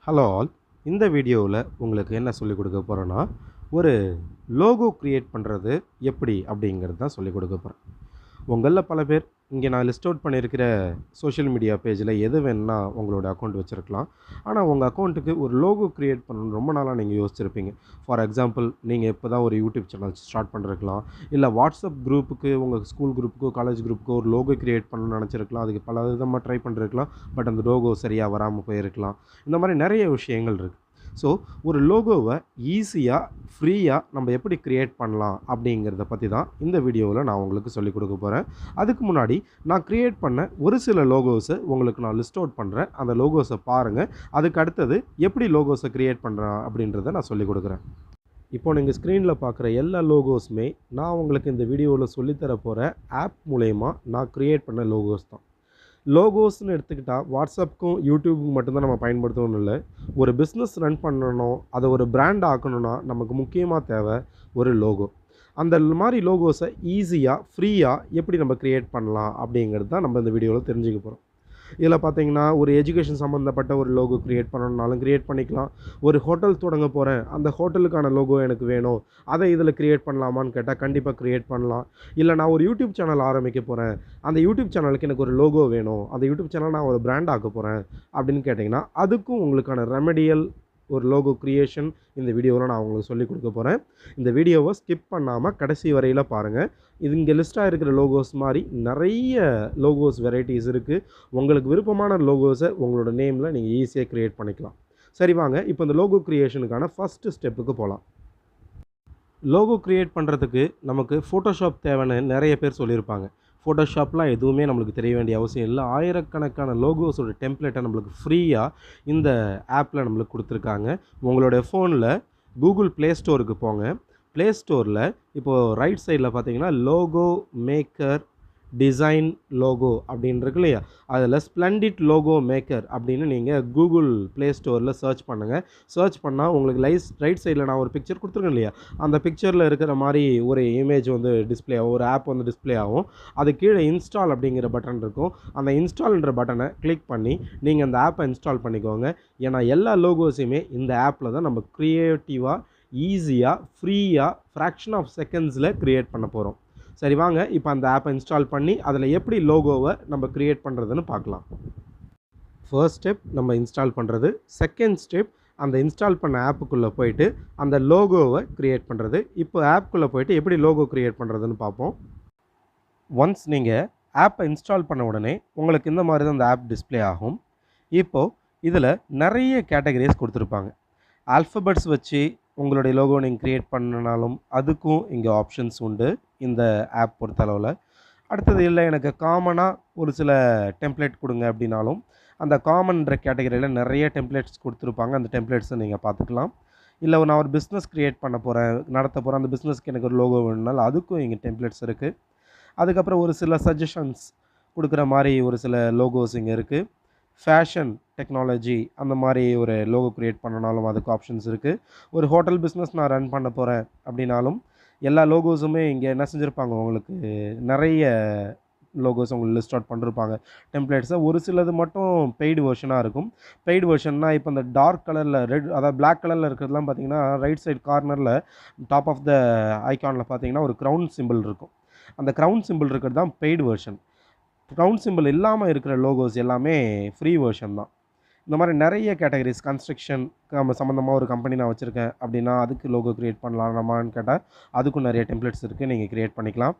Hello all. இந்த வீடியோவில் உங்களுக்கு என்ன சொல்லிக் கொடுக்க போகிறேன்னா, ஒரு லோகோ கிரியேட் பண்ணுறது எப்படி அப்படிங்கிறது தான் சொல்லிக் கொடுக்க போகிறேன். உங்களில் பல பேர் இங்கே நான் லிஸ்ட் அவுட் பண்ணியிருக்கிற சோஷியல் மீடியா பேஜில் எது வேணுன்னா உங்களோட அக்கௌண்ட் வச்சுருக்கலாம். ஆனால் உங்கள் அக்கௌண்ட்டுக்கு ஒரு லோகோ கிரியேட் பண்ணணும்னு ரொம்ப நாளாக நீங்கள் யோசிச்சிருப்பீங்க. ஃபார் எக்ஸாம்பிள், நீங்கள் இப்போ தான் ஒரு யூடியூப் சேனல் ஸ்டார்ட் பண்ணிருக்கலாம். இல்லை வாட்ஸ்அப் குரூப்புக்கு, உங்கள் ஸ்கூல் குரூப்புக்கோ காலேஜ் குரூப்புக்கோ ஒரு லோகோ கிரியேட் பண்ணணும்னு நினச்சிருக்கலாம். அதுக்கு பல விதமாக ட்ரை பண்ணிருக்கலாம். பட் அந்த லோகோ சரியாக வராமல் போயிருக்கலாம். இந்த மாதிரி நிறைய விஷயங்கள் இருக்குது. ஸோ ஒரு லோகோவை ஈஸியாக ஃப்ரீயாக நம்ம எப்படி க்ரியேட் பண்ணலாம் அப்படிங்கிறத பற்றி தான் இந்த வீடியோவில் நான் உங்களுக்கு சொல்லிக் கொடுக்க போகிறேன். அதுக்கு முன்னாடி நான் க்ரியேட் பண்ண ஒரு சில லோகோஸை உங்களுக்கு நான் லிஸ்ட் அவுட் பண்ணுறேன். அந்த லோகோஸை பாருங்கள். அதுக்கு அடுத்தது எப்படி லோகோஸை க்ரியேட் பண்ணுறேன் அப்படின்றத நான் சொல்லிக் கொடுக்குறேன். இப்போது நீங்கள் ஸ்க்ரீனில் பார்க்குற எல்லா லோகோஸுமே நான் உங்களுக்கு இந்த வீடியோவில் சொல்லித்தர போகிற ஆப் மூலயமா நான் க்ரியேட் பண்ண லோகோஸ் தான். லோகோஸ்னு எடுத்துக்கிட்டால் வாட்ஸ்அப்புக்கும் யூடியூபுக்கும் மட்டும்தான் நம்ம பயன்படுத்தணும்னு இல்லை. ஒரு பிஸ்னஸ் ரன் பண்ணணும், அதை ஒரு பிராண்ட் ஆக்கணும்னா நமக்கு முக்கியமாக தேவை ஒரு லோகோ. அந்த மாதிரி லோகோஸை ஈஸியாக ஃப்ரீயாக எப்படி நம்ம க்ரியேட் பண்ணலாம் அப்படிங்கிறது தான் நம்ம இந்த வீடியோவில் தெரிஞ்சுக்க போகிறோம். இதில் பார்த்தீங்கன்னா, ஒரு எஜுகேஷன் சம்மந்தப்பட்ட ஒரு லோகோ க்ரியேட் பண்ணணும்னாலும் க்ரியேட் பண்ணிக்கலாம். ஒரு ஹோட்டல் தொடங்க போகிறேன், அந்த ஹோட்டலுக்கான லோகோ எனக்கு வேணும், அதை இதில் க்ரியேட் பண்ணலாமான்னு கேட்டால் கண்டிப்பாக க்ரியேட் பண்ணலாம். இல்லை நான் ஒரு யூடியூப் சேனல் ஆரம்பிக்க போகிறேன், அந்த யூடியூப் சேனலுக்கு எனக்கு ஒரு லோகோ வேணும், அந்த யூடியூப் சேனல் நான் ஒரு பிராண்ட் ஆக்க போகிறேன் அப்படின்னு கேட்டிங்கன்னா, அதுக்கும் உங்களுக்கான ரெமடியல் ஒரு லோகோ க்ரியேஷன் இந்த வீடியோவில் நான் உங்களுக்கு சொல்லிக் கொடுக்க போகிறேன். இந்த வீடியோவை ஸ்கிப் பண்ணாமல் கடைசி வரையில் பாருங்கள். இது இங்கே லிஸ்ட்டாக இருக்கிற லோகோஸ் மாதிரி நிறைய லோகோஸ் வெரைட்டிஸ் இருக்குது. உங்களுக்கு விருப்பமான லோகோஸை உங்களோட நேமில் நீங்கள் ஈஸியாக க்ரியேட் பண்ணிக்கலாம். சரி வாங்க, இப்போ இந்த லோகோ க்ரியேஷனுக்கான ஃபஸ்ட்டு ஸ்டெப்புக்கு போகலாம். லோகோ க்ரியேட் பண்ணுறதுக்கு நமக்கு ஃபோட்டோஷாப் தேவைன்னு நிறைய பேர் சொல்லியிருப்பாங்க. ஃபோட்டோஷாப்லாம் எதுவுமே நம்மளுக்கு தெரிய வேண்டிய அவசியம் இல்லை. ஆயிரக்கணக்கான லோகோஸோட டெம்ப்ளேட்டை நம்மளுக்கு ஃப்ரீயாக இந்த ஆப்பில் நம்மளுக்கு கொடுத்துருக்காங்க. உங்களுடைய ஃபோனில் கூகுள் ப்ளே ஸ்டோருக்கு போங்க. ப்ளே ஸ்டோரில் இப்போது ரைட் சைடில் பார்த்தீங்கன்னா லோகோ மேக்கர் டிசைன் லோகோ அப்படின்னு இருக்கு இல்லையா, அதில் ஸ்ப்ளெண்டிட் லோகோ மேக்கர் அப்படின்னு நீங்கள் கூகுள் ப்ளே ஸ்டோரில் சர்ச் பண்ணுங்கள். சர்ச் பண்ணால் உங்களுக்கு ரைட் சைடில் நான் ஒரு பிக்சர் கொடுத்துருக்கேன் இல்லையா, அந்த பிக்சரில் இருக்கிற மாதிரி ஒரு இமேஜ் வந்து டிஸ்பிளே ஆகும், ஒரு ஆப் வந்து டிஸ்பிளே ஆகும். அது கீழே இன்ஸ்டால் அப்படிங்கிற பட்டன் இருக்கும். அந்த இன்ஸ்டால்ன்ற பட்டனை கிளிக் பண்ணி நீங்கள் அந்த ஆப்பை இன்ஸ்டால் பண்ணிக்கோங்க. ஏன்னா எல்லா லோகோஸையுமே இந்த ஆப்பில் தான் நம்ம க்ரியேட்டிவாக ஈஸியாக ஃப்ரீயாக ஃப்ராக்ஷன் ஆஃப் செகண்ட்ஸில் க்ரியேட் பண்ண போகிறோம். சரி வாங்க, இப்போ அந்த ஆப்பை இன்ஸ்டால் பண்ணி அதில் எப்படி லோகோவை நம்ம க்ரியேட் பண்ணுறதுன்னு பார்க்கலாம். ஃபர்ஸ்ட் ஸ்டெப் நம்ம இன்ஸ்டால் பண்ணுறது. செகண்ட் ஸ்டெப் அந்த இன்ஸ்டால் பண்ண ஆப்புக்குள்ளே போயிட்டு அந்த லோகோவை க்ரியேட் பண்ணுறது. இப்போ ஆப்புக்குள்ளே போயிட்டு எப்படி லோகோ க்ரியேட் பண்ணுறதுன்னு பார்ப்போம். ஒன்ஸ் நீங்கள் ஆப்பை இன்ஸ்டால் பண்ண உடனே உங்களுக்கு இந்த மாதிரி தான் அந்த ஆப் டிஸ்பிளே ஆகும். இப்போது இதில் நிறைய கேட்டகரிஸ் கொடுத்துருப்பாங்க. ஆல்ஃபபெட்ஸ் வச்சு உங்களுடைய லோகோ நீங்கள் க்ரியேட் பண்ணனாலும் அதுக்கும் இங்கே ஆப்ஷன்ஸ் உண்டு இந்த ஆப் பொறுத்தளவில். அடுத்தது இல்லை எனக்கு காமனாக ஒரு சில டெம்ப்ளேட் கொடுங்க அப்படின்னாலும் அந்த காமன்ற கேட்டகரியில் நிறைய டெம்ப்ளேட்ஸ் கொடுத்துருப்பாங்க. அந்த டெம்ப்ளேட்ஸை நீங்கள் பார்த்துக்கலாம். இல்லை நான் ஒரு பிஸ்னஸ் க்ரியேட் பண்ண போகிறேன், நடத்த போகிறேன், அந்த பிஸ்னஸ்க்கு எனக்கு ஒரு லோகோ வேணும்னாலும் அதுக்கும் இங்கே டெம்ப்ளேட்ஸ் இருக்குது. அதுக்கப்புறம் ஒரு சில சஜஷன்ஸ் கொடுக்குற மாதிரி ஒரு சில லோகோஸ் இங்கே இருக்குது. ஃபேஷன் டெக்னாலஜி அந்த மாதிரி ஒரு லோகோ க்ரியேட் பண்ணனாலும் அதுக்கு ஆப்ஷன்ஸ் இருக்குது. ஒரு ஹோட்டல் பிஸ்னஸ் நான் ரன் பண்ண போகிறேன் அப்படின்னாலும் எல்லா லோகோஸுமே இங்கே என்ன செஞ்சுருப்பாங்க, உங்களுக்கு நிறைய லோகோஸ் உங்களுக்கு லிஸ்ட் அவுட் பண்ணிருப்பாங்க டெம்ப்ளேட்ஸை. ஒரு சிலது மட்டும் பெய்டு வெர்ஷனாக இருக்கும். பெய்டு வெர்ஷன்னா இப்போ இந்த டார்க் கலரில் ரெட், அதாவது பிளாக் கலரில் இருக்கிறதுலாம் பார்த்தீங்கன்னா ரைட் சைட் கார்னரில் டாப் ஆஃப் த ஐகானில் பார்த்தீங்கன்னா ஒரு க்ரௌன் சிம்பிள் இருக்கும். அந்த க்ரௌன் சிம்பிள் இருக்கிறது தான் பெய்டு வெர்ஷன். க்ரௌன் சிம்பிள் இல்லாமல் இருக்கிற லோகோஸ் எல்லாமே ஃப்ரீ வெர்ஷன் தான். இந்த மாதிரி நிறைய கேட்டகரிஸ், கன்ஸ்ட்ரக்ஷன் சம்மந்தமாக ஒரு கம்பெனி நான் வச்சுருக்கேன் அப்படின்னா அதுக்கு லோகோ க்ரியேட் பண்ணலாமான்னு கேட்டால் அதுக்கும் நிறைய டெம்ப்ளேட்ஸ் இருக்குது, நீங்கள் க்ரியேட் பண்ணிக்கலாம்.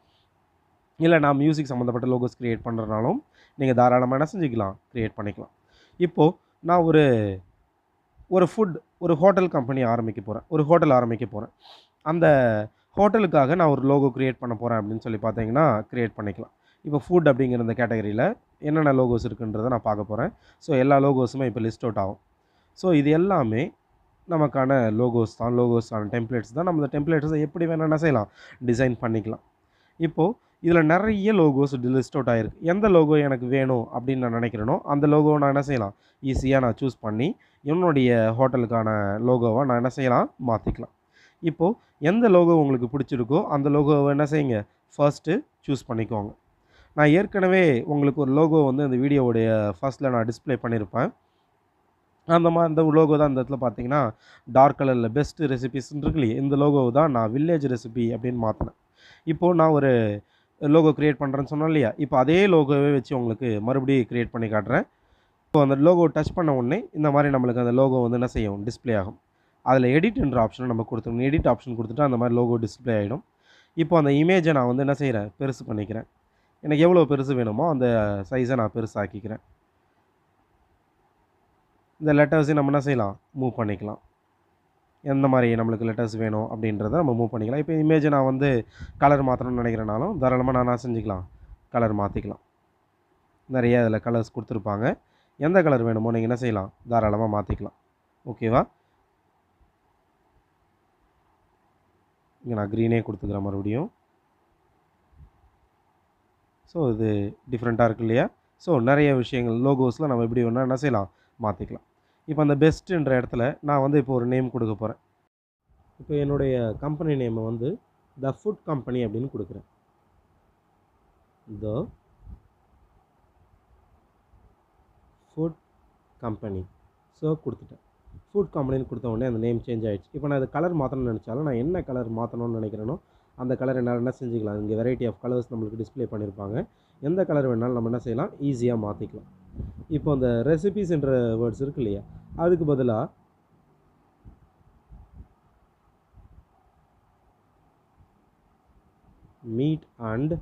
இல்லை நான் மியூசிக் சம்மந்தப்பட்ட லோகோஸ் க்ரியேட் பண்ணுறதுனாலும் நீங்கள் தாராளமாக என்ன செஞ்சுக்கலாம், க்ரியேட் பண்ணிக்கலாம். இப்போது நான் ஒரு ஒரு ஹோட்டல் கம்பெனி ஆரம்பிக்க போகிறேன், ஒரு ஹோட்டல் ஆரம்பிக்க போகிறேன். அந்த ஹோட்டலுக்காக நான் ஒரு லோகோ க்ரியேட் பண்ண போகிறேன் அப்படின்னு சொல்லி பார்த்தீங்கன்னா க்ரியேட் பண்ணிக்கலாம். இப்போ ஃபுட் அப்படிங்கிற இந்த கேட்டகரியில் என்னென்ன லோகோஸ் இருக்குன்றதை நான் பார்க்க போகிறேன். ஸோ எல்லா லோகோஸுமே இப்போ லிஸ்ட் அவுட் ஆகும். ஸோ இது எல்லாமே நமக்கான லோகோஸ் தான், லோகோஸான டெம்ப்ளேட்ஸ் தான். நம்ம இந்த டெம்ப்ளேட்ஸை எப்படி வேணால் என்ன செய்யலாம், டிசைன் பண்ணிக்கலாம். இப்போது இதில் நிறைய லோகோஸ் லிஸ்ட் அவுட் ஆகிருக்கு. எந்த லோகோ எனக்கு வேணும் அப்படின்னு நான் நினைக்கிறேனோ அந்த லோகோவை நான் என்ன செய்யலாம், ஈஸியாக நான் சூஸ் பண்ணி என்னுடைய ஹோட்டலுக்கான லோகோவை நான் என்ன செய்யலாம், மாற்றிக்கலாம். இப்போது எந்த லோகோ உங்களுக்கு பிடிச்சிருக்கோ அந்த லோகோவை என்ன செய்யுங்க, ஃபர்ஸ்ட்டு சூஸ் பண்ணிக்கோங்க. நான் ஏற்கனவே உங்களுக்கு ஒரு லோகோ வந்து அந்த வீடியோவுடைய ஃபர்ஸ்ட்டில் நான் டிஸ்ப்ளே பண்ணியிருப்பேன். அந்த லோகோ தான் இந்த இடத்துல பார்த்தீங்கன்னா, டார்க் கலர்ல பெஸ்ட் ரெசிபீஸ்ன்னு இருக்கு இல்லையா? இந்த லோகோ தான் நான் வில்லேஜ் ரெசிபி அப்படின்னு மாத்துனேன். இப்போ நான் ஒரு லோகோ கிரியேட் பண்றேன்னு சொன்னேன் இல்லையா? இப்போ அதே லோகோவே வச்சு உங்களுக்கு மறுபடியும் கிரியேட் பண்ணி காட்டுறேன். இப்போ அந்த லோகோ டச் பண்ண உடனே இந்த மாரி நம்மளுக்கு அந்த லோகோ வந்து என்ன செய்யும்? டிஸ்ப்ளே ஆகும். அதில எடிட்ன்ற ஆப்ஷன நம்ம குடுத்துடணும். எடிட் ஆப்ஷன் குடுத்துட்டா அந்த மாரி லோகோ டிஸ்ப்ளே ஆயிடும். இப்போ அந்த இமேஜ நான் வந்து என்ன செய்றேன்? பெருசு பண்ணிக்கிறேன். எனக்கு எவ்வளோ பெருசு வேணுமோ அந்த சைஸ நான் பெருசாக்கிக்கிறேன். இந்த லெட்டர்ஸையும் நம்ம என்ன செய்யலாம்? மூவ் பண்ணிக்கலாம். எந்த மாரி நம்மளுக்கு லெட்டர்ஸ் வேணும் அப்படின்றத நம்ம மூவ் பண்ணிக்கலாம். இப்போ இமேஜ நான் வந்து கலர் மாத்தணும்னு நெனைக்கிறேனாலும், தாராளமா நான் என்ன செஞ்சுக்கலாம்? கலர் மாத்திக்கலாம். நெறைய அதில கலர்ஸ் குடுத்துருப்பாங்க. எந்த கலர் வேணுமோ நீங்க என்ன செய்யலாம்? தாராளமா மாத்திக்கலாம். ஓகேவா? இங்க நான் கிரீனே குடுத்துக்கிறேன் மறுபடியும். ஸோ இது டிஃப்ரெண்ட்டா இருக்கு இல்லையா? ஸோ நெறைய விஷயங்கள் லோகோஸ்ல நம்ம எப்படி வேணா என்ன செய்யலாம்? மாத்திக்கலாம். இப்போ அந்த பெஸ்ட்டுன்ற இடத்துல நான் வந்து இப்போ ஒரு நேம் குடுக்க போறேன். இப்போ என்னுடைய கம்பெனி நேம வந்து த ஃபுட் கம்பெனி அப்படின்னு குடுக்குறேன். The food company. ஸோ குடுத்துட்டேன். ஃபுட் கம்பெனின்னு குடுத்த உடனே அந்த நேம் சேஞ்ச் ஆயிடுச்சு. இப்போ நான் இது கலர் மாத்தணும்னு நெனச்சாலும், நான் என்ன கலர் மாத்தணும்னு நெனைக்கிறேனோ, அந்த கலர் என்னால என்ன செஞ்சுக்கலாம். இங்க வெரைட்டி ஆஃப் கலர்ஸ் நம்மளுக்கு டிஸ்ப்ளே பண்ணியிருப்பாங்க. எந்த கலர் வேணாலும் நம்ம என்ன செய்யலாம்? ஈஸியா மாத்திக்கலாம். இப்போ அந்த ரெசிபீஸ்ன்ற வேர்ட்ஸ் இருக்கு இல்லையா? அதுக்கு பதிலா மீட் அண்ட்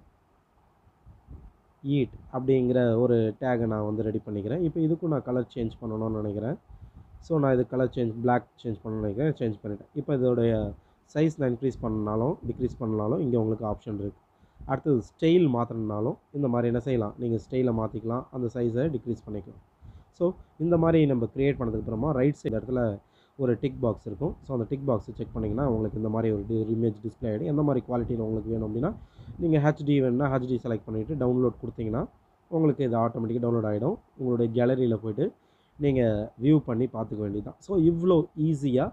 ஈட் அப்படிங்கிற ஒரு டேக்க நான் வந்து ரெடி பண்ணிக்கிறேன். இப்போ இதுக்கும் நான் கலர் சேஞ்ச் பண்ணணும்னு நெனைக்கிறேன். ஸோ நான் இது கலர் பிளாக் சேஞ்ச் பண்ணணும்னு நெனைக்கிறேன். சேஞ்ச் பண்ணிட்டேன். இப்போ இதோடைய சைஸ் நான் இன்க்ரீஸ் பண்ணனாலும், டிக்ரீஸ் பண்ணனாலும் இங்கே உங்களுக்கு ஆப்ஷன் இருக்கு. அடுத்தது ஸ்டைல் மாத்தணும்னாலும் இந்த மாரி என்ன செய்யலாம்? நீங்க ஸ்டைல மாத்திக்கலாம். அந்த சைஸ டிக்ரீஸ் பண்ணிக்கலாம். ஸோ இந்த மாரி நம்ம கிரியேட் பண்ணதுக்கு அப்புறமா ரைட் சைடு இடத்துல ஒரு டிக் பாக்ஸ் இருக்கும். ஸோ அந்த டிக் பாக்ஸ செக் பண்ணிங்கன்னா, உங்களுக்கு இந்த மாரி ஒரு இமேஜ் டிஸ்ப்ளே ஆயிடும். எந்த மாரி குவாலிட்டில உங்களுக்கு வேணும் அப்படின்னா, நீங்க ஹெச்டி வேணும்னா ஹெச்டி செலக்ட் பண்ணிட்டு டவுன்லோட் குடுத்தீங்கன்னா, உங்களுக்கு இது ஆட்டோமேட்டிக்கா டவுன்லோட் ஆயிடும். உங்களுடைய கேலரியில போயிட்டு நீங்க வியூ பண்ணி பார்த்துக்க வேண்டியது தான். ஸோ இவ்ளோ ஈஸியா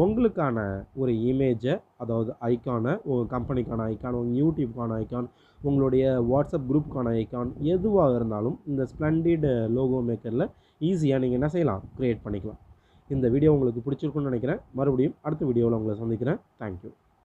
உங்களுக்கான ஒரு இமேஜ, அதாவது ஐகான, உங்க கம்பெனிக்கான ஐகான், உங்க யூடியூப்க்கான ஐகான், உங்களுடைய வாட்ஸ்அப் குரூப்க்கான ஐகான் எதுவா இருந்தாலும் இந்த ஸ்ப்ளெண்டிட் லோகோ மேக்கர்ல ஈஸியா நீங்க என்ன செய்யலாம்? கிரியேட் பண்ணிக்கலாம். இந்த வீடியோ உங்களுக்கு பிடிச்சிருக்கும்னு நெனைக்கிறேன். மறுபடியும் அடுத்த வீடியோல உங்கள சந்திக்கிறேன். Thank you.